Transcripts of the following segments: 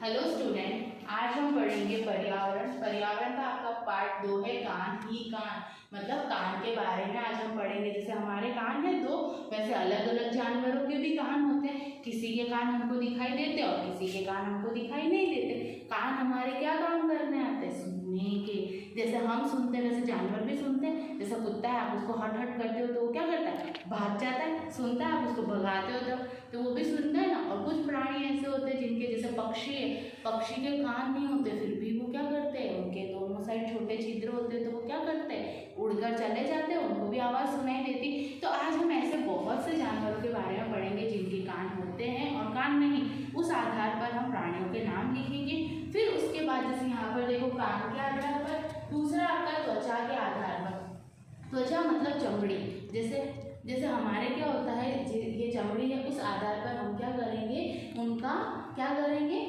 Hello student, आज हम पढ़ेंगे पर्यावरण। पर्यावरण का आपका पार्ट 2 है कान ही कान, मतलब कान के बारे में आज हम पढ़ेंगे। जैसे हमारे कान है दो, वैसे अलग अलग जानवरों के भी कान होते हैं। किसी के कान हमको दिखाई देते हैं और किसी के कान हमको दिखाई नहीं देते। कान हमारे क्या काम करने आते हैं? सुनने के। जैसे हम सुनते हैं वैसे जानवर भी सुनते हैं। जैसे कुत्ता है, आप उसको हट हट करते हो तो वो क्या करता है? भाग जाता है। सुनता है, आप उसको भगाते हो तो वो भी सुनता है ना। और कुछ प्राणी ऐसे होते हैं जिनके, जैसे पक्षी है, पक्षी के कान नहीं होते फिर भी वो क्या करते हैं, उनके दोनों साइड छोटे छिद्र होते हैं तो वो क्या करते हैं, उड़कर चले जाते हैं, उनको भी आवाज़ सुनाई देती। तो आज हम ऐसे बहुत से जानवरों के बारे में पढ़ेंगे जिनके कान होते हैं और कान नहीं। उस आधार पर हम प्राणियों के नाम लिखेंगे। फिर उसके बाद जैसे यहाँ पर देखो, कान के आधार पर, दूसरा आपका त्वचा के आधार पर। त्वचा मतलब चमड़ी। जैसे जैसे हमारे क्या होता है, ये चमड़ी है, उस आधार पर हम क्या करेंगे, उनका क्या करेंगे,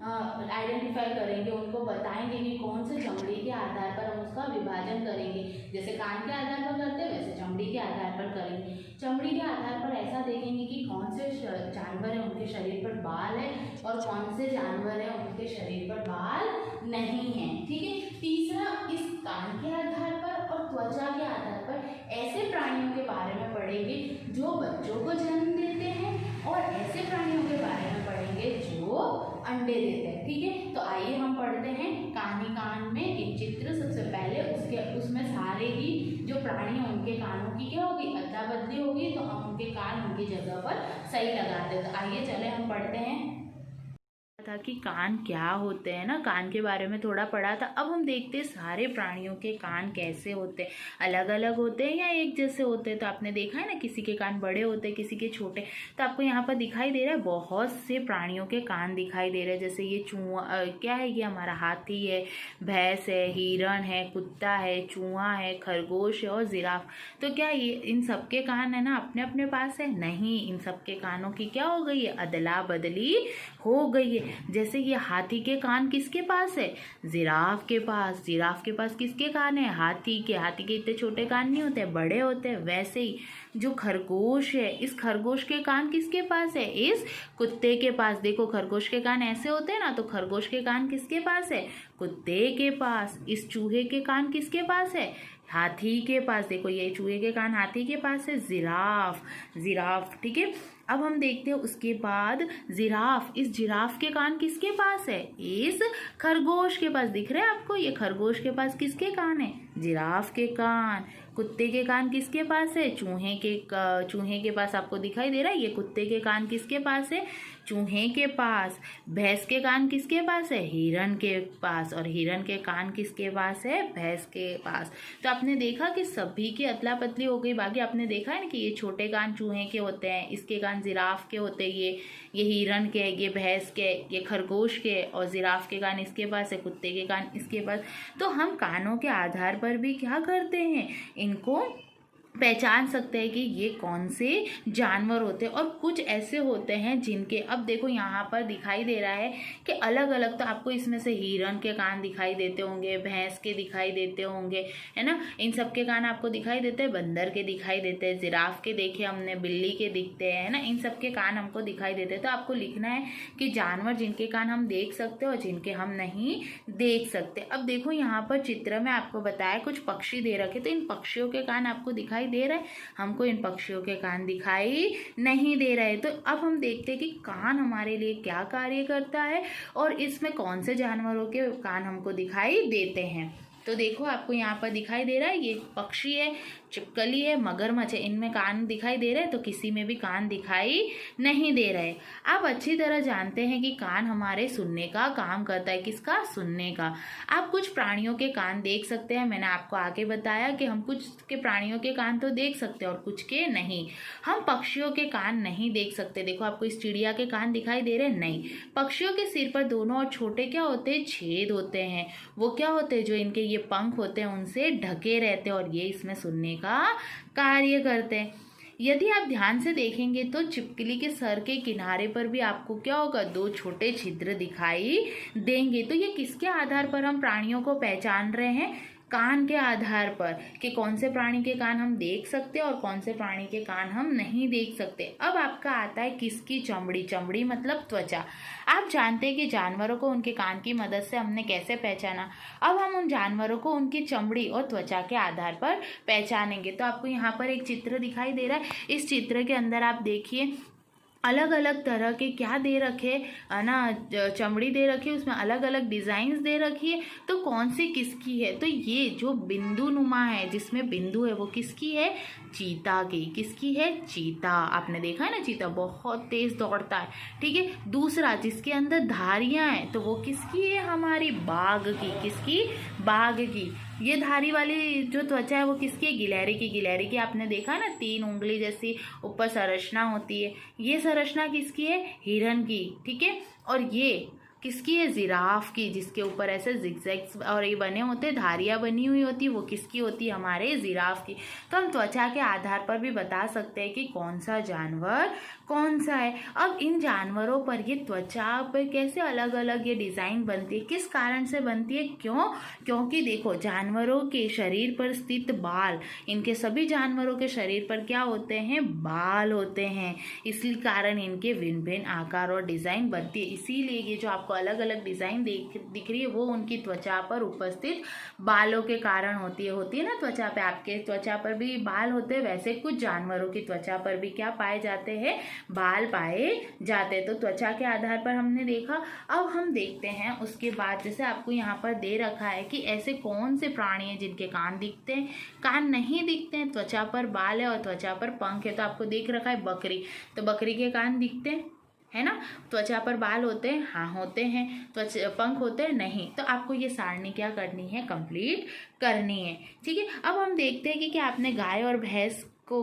आइडेंटिफाई करेंगे, उनको बताएंगे कि कौन से चमड़ी के आधार पर हम उसका विभाजन करेंगे। जैसे कान के आधार पर करते हैं वैसे चमड़ी के आधार पर करेंगे। चमड़ी के आधार पर ऐसा देखेंगे कि कौन से जानवर है उनके शरीर पर बाल है और कौन से जानवर है उनके शरीर पर बाल नहीं है। ठीक है। तीसरा, इस कान के आधार पर और त्वचा के आधार पर ऐसे प्राणियों के बारे में पढ़ेंगे जो बच्चों को जन्म देते हैं और ऐसे प्राणियों के बारे में पढ़ेंगे जो अंडे देते हैं। ठीक है। तो आइए हम पढ़ते हैं कान ही कान में एक चित्र। सबसे पहले उसमें सारे ही जो प्राणी हैं उनके कानों की क्या होगी, अदला बदली होगी, तो हम उनके कान उनकी जगह पर सही लगाते हैं। तो आइए चले हम पढ़ते हैं था कि कान क्या होते हैं ना, कान के बारे में थोड़ा पढ़ा था। अब हम देखते हैं सारे प्राणियों के कान कैसे होते हैं, अलग अलग होते हैं या एक जैसे होते हैं। तो आपने देखा है ना, किसी के कान बड़े होते हैं, किसी के छोटे। तो आपको यहाँ पर दिखाई दे रहा है बहुत से प्राणियों के कान दिखाई दे रहे हैं। जैसे ये चूहा क्या है, ये हमारा हाथी है, भैंस है, हिरण है, कुत्ता है, चूहा है, खरगोश है और जिराफ। तो क्या ये इन सबके कान है ना अपने अपने पास है? नहीं, इन सबके कानों की क्या हो गई है, अदला बदली हो गई है। जैसे ये हाथी के कान किसके पास है, जिराफ के पास। जिराफ के पास किसके कान है, हाथी के। हाथी के इतने छोटे कान नहीं होते, बड़े होते हैं। वैसे ही जो खरगोश है, इस खरगोश के कान किसके पास है, इस कुत्ते के पास। देखो खरगोश के कान ऐसे होते हैं ना, तो खरगोश के कान किसके पास है, कुत्ते के पास। इस चूहे के कान किसके पास है, हाथी के पास। देखो ये चूहे के कान हाथी के पास है, जिराफ। ठीक है। अब हम देखते हैं उसके बाद जिराफ। इस जिराफ के कान किसके पास है, इस खरगोश के पास। दिख रहे हैं आपको, ये खरगोश के पास किसके कान है, जिराफ के कान। कुत्ते के कान किसके पास है, चूहे के पास। आपको दिखाई दे रहा है, ये कुत्ते के कान किसके पास है, चूहे के पास। भैंस के कान किसके पास है, हिरण के पास। और हिरण के कान किसके पास है, भैंस के पास। तो आपने देखा कि सभी की अदला बदली हो गई। बाकी आपने देखा है ना कि ये छोटे कान चूहे के होते हैं, इसके कान जिराफ के होते हैं, ये हिरण के, ये भैंस के, ये खरगोश के, और जिराफ के कान इसके पास है, कुत्ते के कान इसके पास। तो हम कानों के आधार पर भी क्या करते हैं, इनको पहचान सकते हैं कि ये कौन से जानवर होते हैं। और कुछ ऐसे होते हैं जिनके, अब देखो यहाँ पर दिखाई दे रहा है कि अलग अलग, तो आपको इसमें से हिरण के कान दिखाई देते होंगे, भैंस के दिखाई देते होंगे, है ना। इन सब के कान आपको दिखाई देते हैं, बंदर के दिखाई देते हैं, जिराफ के देखे हमने, बिल्ली के दिखते हैं, है ना। इन सब के कान हमको दिखाई देते हैं। तो आपको लिखना है कि जानवर जिनके कान हम देख सकते हैं और जिनके हम नहीं देख सकते। अब देखो यहाँ पर चित्र में आपको बताया कुछ पक्षी दे रखे, तो इन पक्षियों के कान आपको दिखाई दे रहा है, हमको इन पक्षियों के कान दिखाई नहीं दे रहे। तो अब हम देखते हैं कि कान हमारे लिए क्या कार्य करता है और इसमें कौन से जानवरों के कान हमको दिखाई देते हैं। तो देखो आपको यहाँ पर दिखाई दे रहा है, ये पक्षी है, छिपकली है, मगरमच्छ है, इनमें कान दिखाई दे रहे हैं, तो किसी में भी कान दिखाई नहीं दे रहे। आप अच्छी तरह जानते हैं कि कान हमारे सुनने का काम करता है। किसका, सुनने का। आप कुछ प्राणियों के कान देख सकते हैं, मैंने आपको आगे बताया कि हम कुछ के प्राणियों के कान तो देख सकते हैं और कुछ के नहीं। हम पक्षियों के कान नहीं देख सकते। देखो आपको इस चिड़िया के कान दिखाई दे रहे हैं, नहीं। पक्षियों के सिर पर दोनों और छोटे क्या होते हैं, छेद होते हैं। वो क्या होते हैं, जो इनके ये पंख होते हैं उनसे ढके रहते हैं और ये इसमें सुनने का कार्य करते हैं। यदि आप ध्यान से देखेंगे तो छिपकली के सर के किनारे पर भी आपको क्या होगा, दो छोटे छिद्र दिखाई देंगे। तो ये किसके आधार पर हम प्राणियों को पहचान रहे हैं, कान के आधार पर कि कौन से प्राणी के कान हम देख सकते हैं और कौन से प्राणी के कान हम नहीं देख सकते। अब आपका आता है किसकी चमड़ी। चमड़ी मतलब त्वचा। आप जानते हैं कि जानवरों को उनके कान की मदद से हमने कैसे पहचाना। अब हम उन जानवरों को उनकी चमड़ी और त्वचा के आधार पर पहचानेंगे। तो आपको यहाँ पर एक चित्र दिखाई दे रहा है। इस चित्र के अंदर आप देखिए अलग अलग तरह के क्या दे रखे है ना, चमड़ी दे रखी है, उसमें अलग अलग डिज़ाइंस दे रखी है। तो कौन सी किसकी है? तो ये जो बिंदु नुमा है जिसमें बिंदु है वो किसकी है? चीता की। किसकी है? चीता। आपने देखा है ना, चीता बहुत तेज दौड़ता है। ठीक है। दूसरा जिसके अंदर धारियां हैं तो वो किसकी है? हमारी बाघ की। किसकी? बाघ की। ये धारी वाली जो त्वचा है वो किसकी है? गिलहरी की। गिलहरी की आपने देखा ना, 3 उंगली जैसी ऊपर संरचना होती है। ये संरचना किसकी है? हिरन की। ठीक है। और ये किसकी है? जिराफ की, जिसके ऊपर ऐसे जिगजैग्स और ये बने होते, धारियां बनी हुई होती, वो किसकी होती है? हमारे जिराफ की। तो हम त्वचा के आधार पर भी बता सकते हैं कि कौन सा जानवर कौन सा है। अब इन जानवरों पर ये त्वचा पर कैसे अलग अलग ये डिज़ाइन बनती है, किस कारण से बनती है, क्यों? क्योंकि देखो जानवरों के शरीर पर स्थित बाल, इनके सभी जानवरों के शरीर पर क्या होते हैं? बाल होते हैं। इसी कारण इनके भिन्न भिन्न आकार और डिज़ाइन बनती है। इसीलिए ये जो आपको अलग अलग डिज़ाइन दिख रही है वो उनकी त्वचा पर उपस्थित बालों के कारण होती है ना। त्वचा पे, आपके त्वचा पर भी बाल होते हैं, वैसे कुछ जानवरों की त्वचा पर भी क्या पाए जाते हैं? बाल पाए जाते हैं। तो त्वचा के आधार पर हमने देखा। अब हम देखते हैं उसके बाद, जैसे आपको यहाँ पर दे रखा है कि ऐसे कौन से प्राणी हैं जिनके कान दिखते हैं, कान नहीं दिखते हैं, त्वचा पर बाल है और त्वचा पर पंख है। तो आपको देख रखा है बकरी, तो बकरी के कान दिखते हैं, है ना। त्वचा पर बाल होते हैं, हाँ होते हैं। त्वचा पंख होते हैं, नहीं। तो आपको ये सारणी क्या करनी है? कंप्लीट करनी है। ठीक है। अब हम देखते हैं कि क्या आपने गाय और भैंस को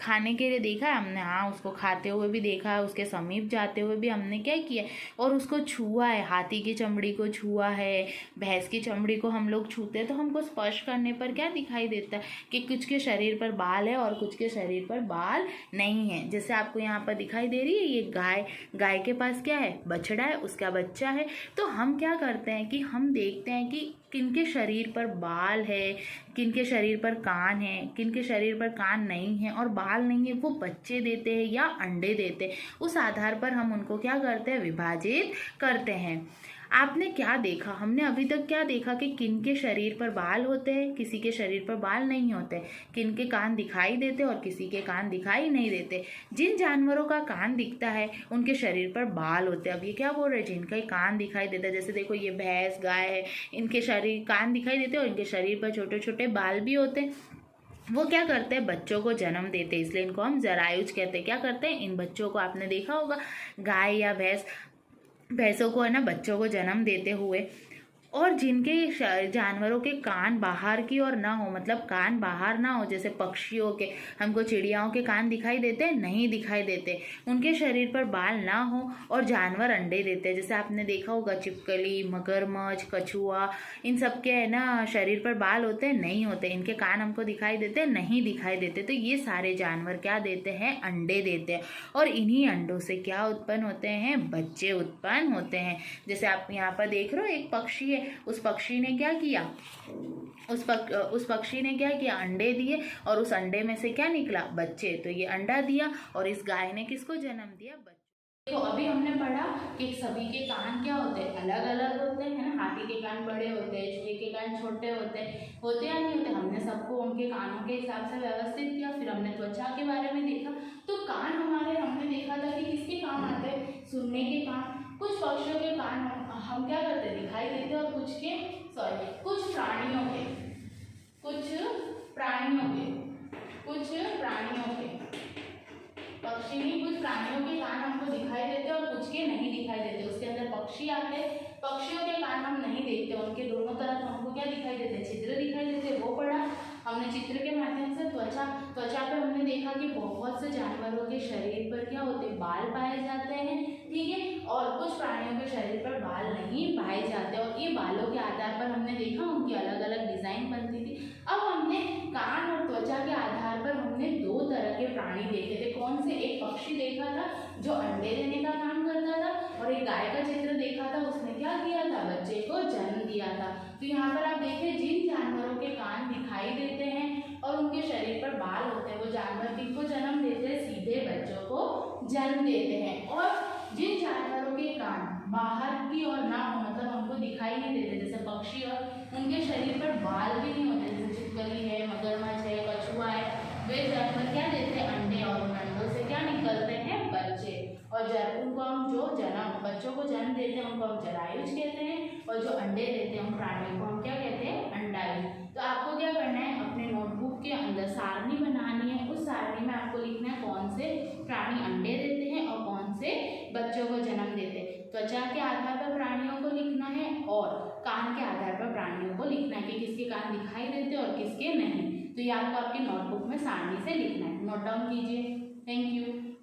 खाने के लिए देखा है हमने? हाँ, उसको खाते हुए भी देखा है, उसके समीप जाते हुए भी हमने क्या किया? और उसको छुआ है। हाथी की चमड़ी को छुआ है, भैंस की चमड़ी को हम लोग छूते हैं तो हमको स्पर्श करने पर क्या दिखाई देता है? कि कुछ के शरीर पर बाल है और कुछ के शरीर पर बाल नहीं है। जैसे आपको यहाँ पर दिखाई दे रही है ये गाय के पास क्या है? बछड़ा है, उसका बच्चा है। तो हम क्या करते हैं कि हम देखते हैं कि किनके शरीर पर बाल है, किनके शरीर पर कान है, किनके शरीर पर कान नहीं है और बाल नहीं है, वो बच्चे देते हैं या अंडे देते हैं। उस आधार पर हम उनको क्या करते हैं? विभाजित करते हैं। आपने क्या देखा? हमने अभी तक क्या देखा कि किनके शरीर पर बाल होते हैं, किसी के शरीर पर बाल नहीं होते, किनके कान दिखाई देते और किसी के कान दिखाई नहीं देते। जिन जानवरों का कान दिखता है उनके शरीर पर बाल होते हैं। अब ये क्या बोल रहे हैं? जिनका कान दिखाई देता है, जैसे देखो ये भैंस गाय है, इनके शरीर कान दिखाई देते और इनके शरीर पर छोटे छोटे बाल भी होते हैं। वो क्या करते हैं? बच्चों को जन्म देते हैं, इसलिए इनको हम जरायुज कहते हैं। क्या करते हैं? इन बच्चों को आपने देखा होगा, गाय या भैंसों को है ना बच्चों को जन्म देते हुए। और जिनके जानवरों के कान बाहर की ओर ना हो, मतलब कान बाहर ना हो, जैसे पक्षियों के, हमको चिड़ियाओं के कान दिखाई देते हैं? नहीं दिखाई देते। उनके शरीर पर बाल ना हो और जानवर अंडे देते हैं। जैसे आपने देखा होगा छिपकली, मगरमच्छ, कछुआ, इन सब के है ना शरीर पर बाल होते हैं? नहीं होते। इनके कान हमको दिखाई देते हैं? नहीं दिखाई देते। तो ये सारे जानवर क्या देते हैं? अंडे देते हैं। और इन्हीं अंडों से क्या उत्पन्न होते हैं? बच्चे उत्पन्न होते हैं। जैसे आप यहाँ पर देख रहे हो एक पक्षी है, उस पक्षी ने क्या किया? उस पक्षी ने क्या किया? अंडे दिए और उस अंडे में से क्या निकला? बच्चे। तो ये अंडा दिया और इस गाय ने किसको जन्म दिया? बच्चे। तो अभी हमने पढ़ा कि सभी के कान क्या होते हैं? अलग अलग होते हैं, है ना। हाथी के कान बड़े होते हैं, चूहे के कान छोटे होते या नहीं होते? हमने सबको उनके कानों के हिसाब से व्यवस्थित किया। फिर हमने त्वचा के बारे में देखा। तो कान हमारे, हमने देखा था कि किसके काम आते हैं? सुनने के कान। कुछ पक्षियों के कान हम क्या करते हैं? दिखाई देते हैं और कुछ प्राणियों के कान हमको दिखाई देते और कुछ के नहीं दिखाई देते। उसके अंदर पक्षी आते हैं, पक्षियों के कान हम नहीं देखते, उनके दोनों तरफ हमको क्या दिखाई देते? छिद्र दिखाई देते। वो पढ़ा हमने चित्र के माध्यम से। त्वचा पर हमने देखा कि बहुत से जानवरों के शरीर पर क्या होते? बाल पाए जाते हैं। ठीक है। और कुछ प्राणियों के शरीर पर बाल नहीं पाए जाते और ये बालों के आधार पर हमने देखा उनकी अलग अलग डिजाइन बनती थी। अब हमने कान और त्वचा के आधार पर हमने 2 तरह के प्राणी देखे थे। कौन से? एक पक्षी देखा था जो अंडे देने का काम करता था और एक गाय का चित्र देखा था, उसने क्या क्या किया था, बच्चे को जन्म दिया था। तो यहाँ पर आप देखिए जिन जानवरों के कान दिखाई देते हैं और उनके शरीर पर बाल होते हैं वो जानवर किनको जन्म देते हैं, सीधे बच्चों को जन्म देते हैं। और जिन जानवरों के कान बाहर की ओर ना हो, मतलब हमको दिखाई नहीं देते, जैसे पक्षी और उनके शरीर पर बाल भी नहीं होते, जैसे छिपकली है, मगरमच्छ है, कछुआ है, वे जानवर क्या देते हैं, अंडे, और उन अंडों से क्या निकलते हैं, बच्चे। और जब उनको हम जो जन्म बच्चों को जन्म देते हैं उनको हम जरायुज कहते हैं, और जो अंडे देते हैं उन प्राणियों को हम क्या कहते हैं, अंडायुज। तो आपको क्या करना है, अपने नोटबुक के अंदर सारणी बनानी है। उस सारणी में आपको लिखना है कौन से प्राणी अंडे देते हैं और कौन से बच्चों को जन्म देते हैं। त्वचा के आधार पर प्राणियों को लिखना है और कान के आधार पर प्राणियों को लिखना है कि किसके कान दिखाई देते हैं और किसके नहीं। तो ये आपको आपके नोटबुक में सारणी से लिखना है, नोट डाउन कीजिए। Thank you.